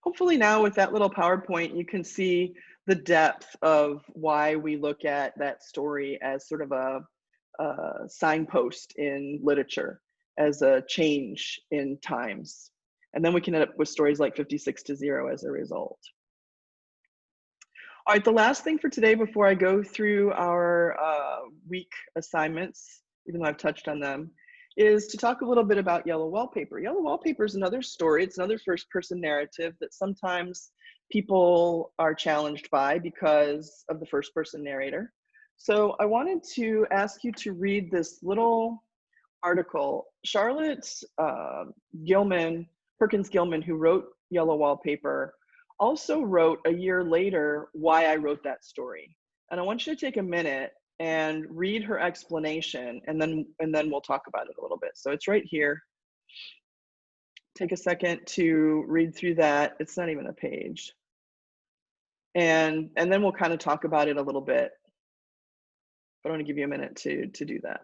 Hopefully now with that little PowerPoint, you can see the depth of why we look at that story as sort of a signpost in literature, as a change in times. And then we can end up with stories like 56 to 0 as a result. All right, the last thing for today before I go through our week assignments, even though I've touched on them, is to talk a little bit about Yellow Wallpaper. Yellow Wallpaper is another story. It's another first-person narrative that sometimes people are challenged by because of the first-person narrator. So I wanted to ask you to read this little article. Charlotte Perkins Gilman, who wrote Yellow Wallpaper, also wrote a year later why I wrote that story. And I want you to take a minute and read her explanation, and then we'll talk about it a little bit. So it's right here. Take a second to read through that. It's not even a page. And then we'll kind of talk about it a little bit. But I want to give you a minute to do that.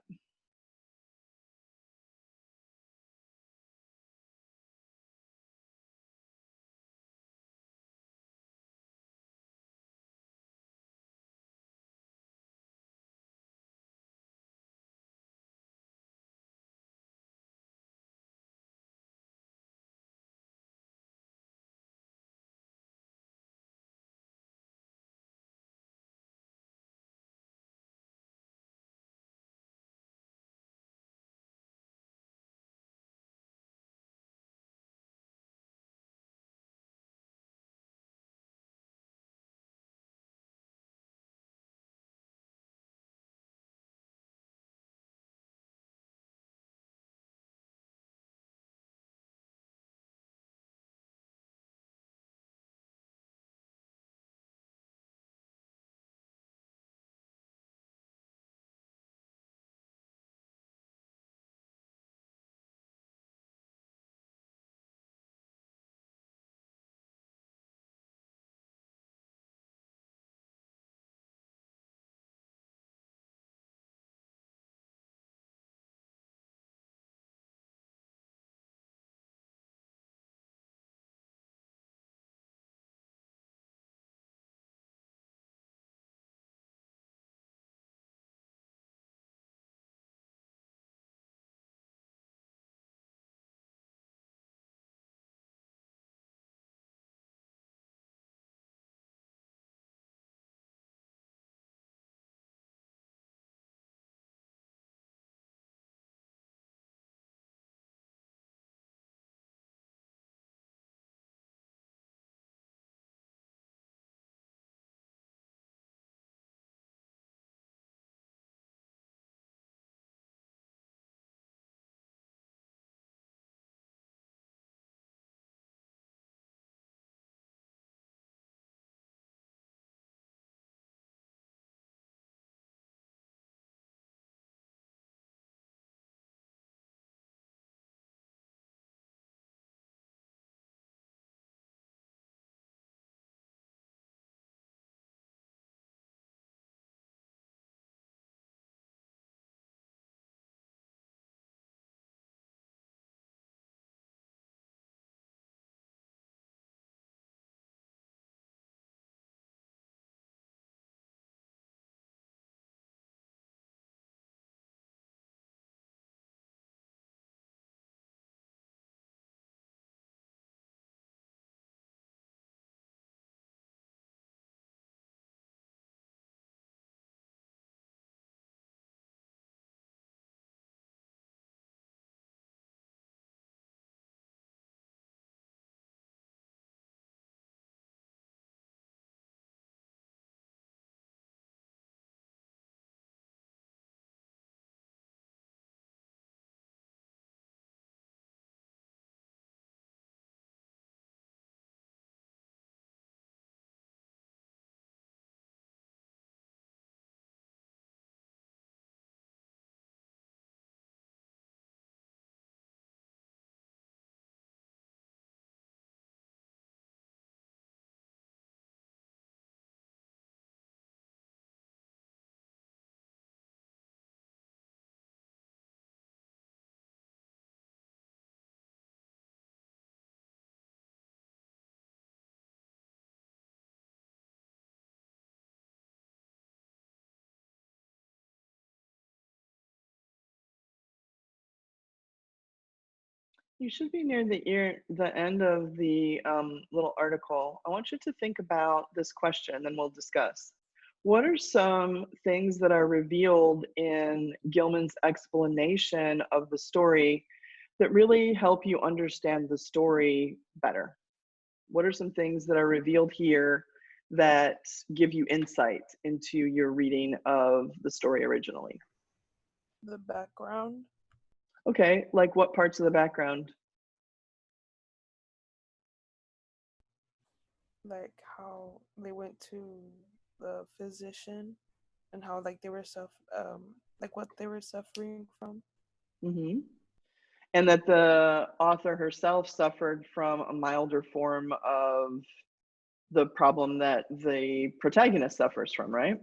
You should be near the end of the little article. I want you to think about this question, and then we'll discuss. What are some things that are revealed in Gilman's explanation of the story that really help you understand the story better? What are some things that are revealed here that give you insight into your reading of the story originally? The background. Okay, like what parts of the background? Like how they went to the physician and how like they were like what they were suffering from. Hmm. And that the author herself suffered from a milder form of the problem that the protagonist suffers from, right?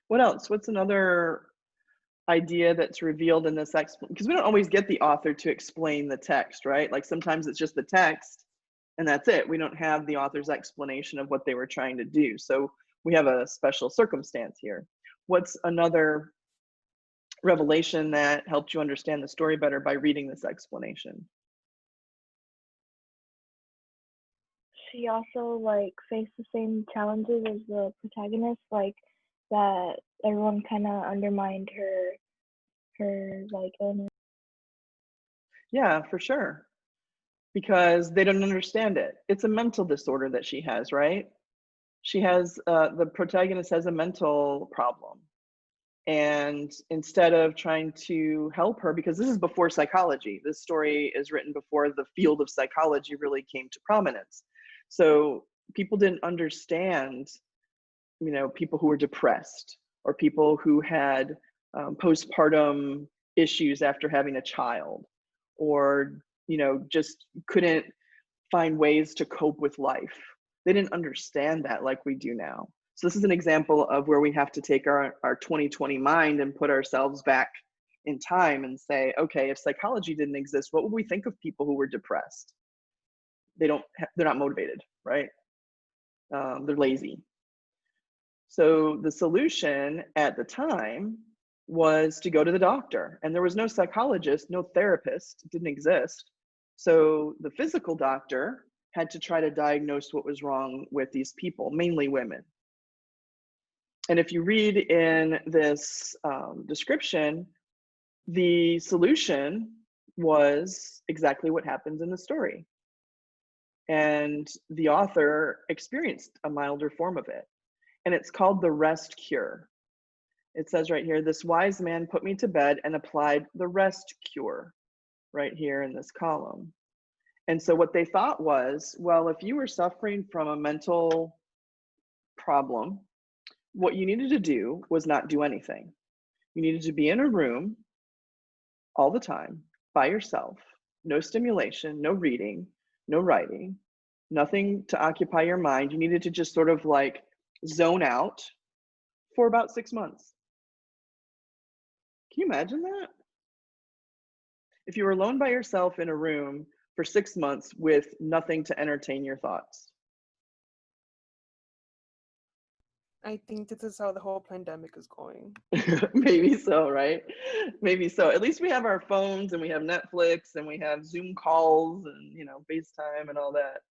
What else? What's another idea that's revealed in this because we don't always get the author to explain the text, right? Like sometimes it's just the text and that's it. We don't have the author's explanation of what they were trying to do. So we have a special circumstance here. What's another revelation that helped you understand the story better by reading this explanation? She also like faced the same challenges as the protagonist, like that everyone kind of undermined her like illness. Yeah, for sure. Because they don't understand it. It's a mental disorder that she has, right? She has the protagonist has a mental problem. And instead of trying to help her, because this is before psychology, this story is written before the field of psychology really came to prominence. So people didn't understand, you know, people who were depressed or people who had postpartum issues after having a child, or, you know, just couldn't find ways to cope with life. They didn't understand that like we do now. So this is an example of where we have to take our 2020 mind and put ourselves back in time and say, okay, if psychology didn't exist, what would we think of people who were depressed? They're not motivated, right? They're lazy. So the solution at the time was to go to the doctor, and there was no psychologist, no therapist, it didn't exist. So the physical doctor had to try to diagnose what was wrong with these people, mainly women. And if you read in this description, the solution was exactly what happens in the story. And the author experienced a milder form of it. And it's called the rest cure. It says right here, this wise man put me to bed and applied the rest cure right here in this column. And so what they thought was, well, if you were suffering from a mental problem, what you needed to do was not do anything. You needed to be in a room all the time by yourself, no stimulation, no reading, no writing, nothing to occupy your mind. You needed to just sort of like zone out for about 6 months. Can you imagine that? If you were alone by yourself in a room for 6 months with nothing to entertain your thoughts. I think this is how the whole pandemic is going. Maybe so, right? Maybe so. At least we have our phones and we have Netflix and we have Zoom calls and, you know, FaceTime and all that.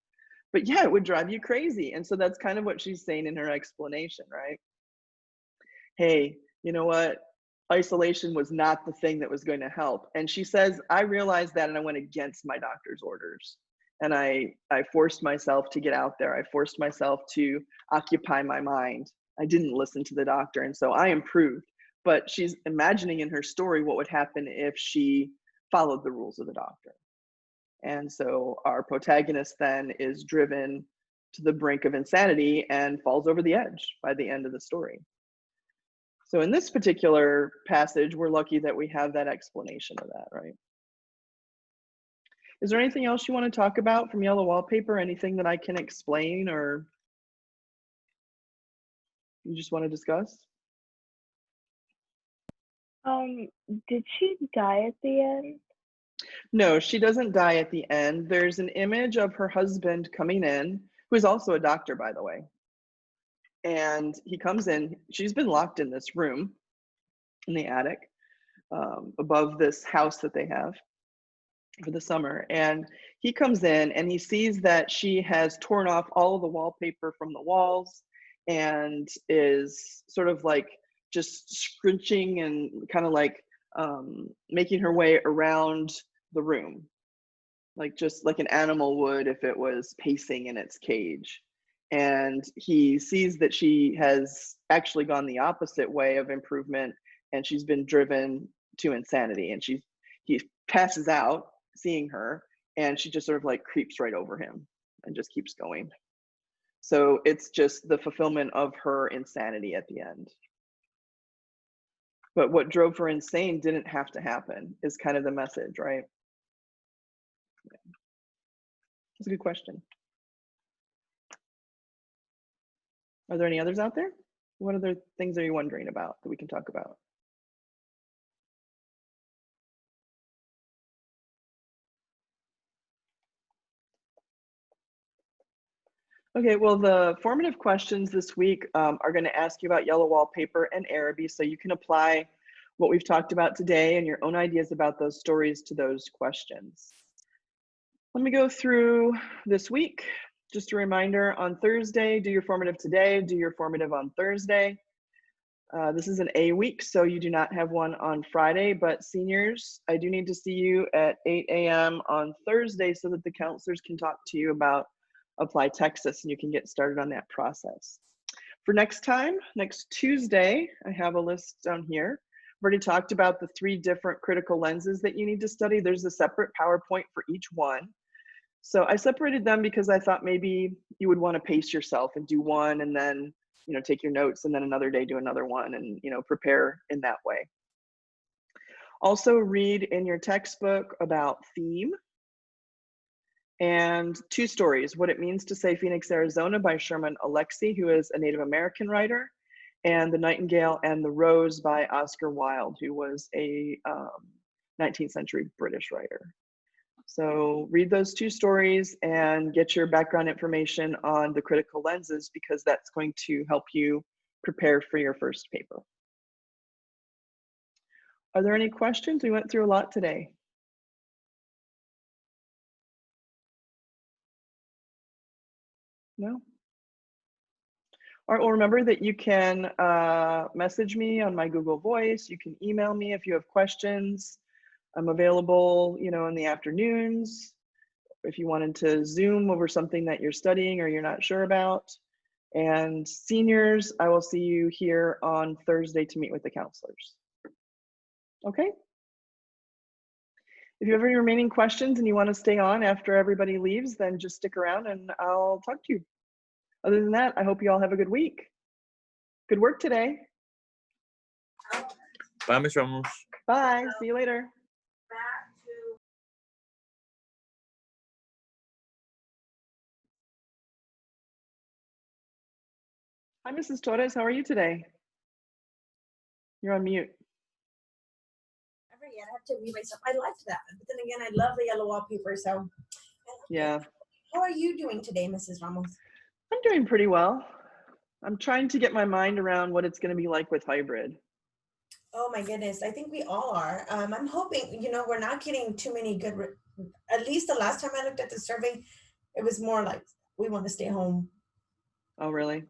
But yeah, it would drive you crazy. And so that's kind of what she's saying in her explanation, right? Hey, you know what? Isolation was not the thing that was going to help. And she says, I realized that and I went against my doctor's orders. And I forced myself to get out there. I forced myself to occupy my mind. I didn't listen to the doctor. And so I improved. But she's imagining in her story what would happen if she followed the rules of the doctor. And so our protagonist then is driven to the brink of insanity and falls over the edge by the end of the story. So in this particular passage, we're lucky that we have that explanation of that, right? Is there anything else you want to talk about from Yellow Wallpaper? Anything that I can explain or you just want to discuss? Did she die at the end? No, she doesn't die at the end. There's an image of her husband coming in, who is also a doctor, by the way. And he comes in, she's been locked in this room, in the attic above this house that they have for the summer. And he comes in and he sees that she has torn off all of the wallpaper from the walls and is sort of like just scrunching and kind of like making her way around the room, like just like an animal would if it was pacing in its cage. And he sees that she has actually gone the opposite way of improvement, and she's been driven to insanity. And he passes out seeing her, and she just sort of like creeps right over him and just keeps going. So it's just the fulfillment of her insanity at the end. But what drove her insane didn't have to happen is kind of the message, right? That's a good question. Are there any others out there? What other things are you wondering about that we can talk about? Okay, well, the formative questions this week are going to ask you about yellow wallpaper and Araby, so you can apply what we've talked about today and your own ideas about those stories to those questions. Let me go through this week. Just a reminder, on Thursday, do your formative today, do your formative on Thursday. This is an A week, so you do not have one on Friday, but seniors, I do need to see you at 8 a.m. on Thursday so that the counselors can talk to you about Apply Texas and you can get started on that process. For next time, next Tuesday, I have a list down here. I've already talked about the 3 different critical lenses that you need to study. There's a separate PowerPoint for each one. So I separated them because I thought maybe you would want to pace yourself and do one and then, you know, take your notes and then another day do another one and, you know, prepare in that way. Also read in your textbook about theme and 2 stories, What It Means to Say Phoenix, Arizona by Sherman Alexie, who is a Native American writer, and The Nightingale and the Rose by Oscar Wilde, who was a 19th century British writer. So read those 2 stories and get your background information on the critical lenses because that's going to help you prepare for your first paper. Are there any questions? We went through a lot today. No? All right, well, remember that you can message me on my Google Voice. You can email me if you have questions. I'm available, you know, in the afternoons if you wanted to Zoom over something that you're studying or you're not sure about. And seniors, I will see you here on Thursday to meet with the counselors. Okay? If you have any remaining questions and you want to stay on after everybody leaves, then just stick around and I'll talk to you. Other than that, I hope you all have a good week. Good work today. Bye, Ms. Ramos. Bye. See you later. Hi, Mrs. Torres. How are you today? You're on mute. Yet. I have to mute myself. I liked that, but then again, I love the yellow wallpaper. So, yeah. How are you doing today, Mrs. Ramos? I'm doing pretty well. I'm trying to get my mind around what it's going to be like with hybrid. Oh my goodness, I think we all are. I'm hoping, you know, we're not getting too many good. At least the last time I looked at the survey, it was more like we want to stay home. Oh, really?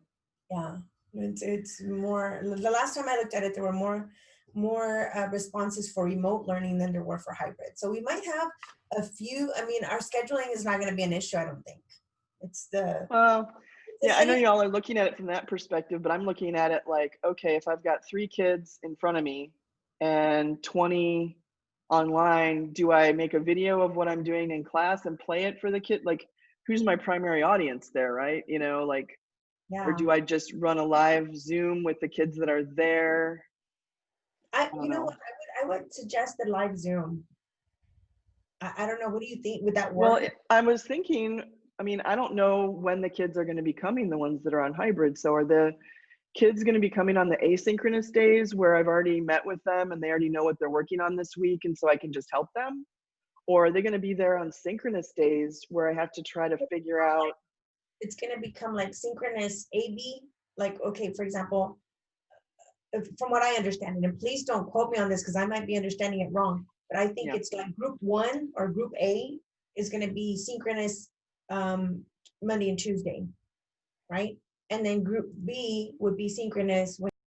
Yeah, it's more. The last time I looked at it, there were more responses for remote learning than there were for hybrid. So we might have a few. I mean, our scheduling is not going to be an issue, I don't think. It's the well, yeah, I know y'all are looking at it from that perspective, but I'm looking at it like, okay, if I've got 3 kids in front of me and 20 online, do I make a video of what I'm doing in class and play it for the kid? Like, who's my primary audience there, right? You know, like, yeah. Or do I just run a live Zoom with the kids that are there? You know what? I would suggest the live Zoom. I don't know. What do you think? Would that work? Well, I was thinking, I mean, I don't know when the kids are going to be coming, the ones that are on hybrid. So are the kids going to be coming on the asynchronous days where I've already met with them and they already know what they're working on this week and so I can just help them? Or are they going to be there on synchronous days where I have to try to figure out? It's going to become like synchronous AB. Like, okay, for example, from what I understand, and please don't quote me on this because I might be understanding it wrong, but I think Yeah. it's like group 1 or group A is going to be synchronous Monday and Tuesday, right? And then group B would be synchronous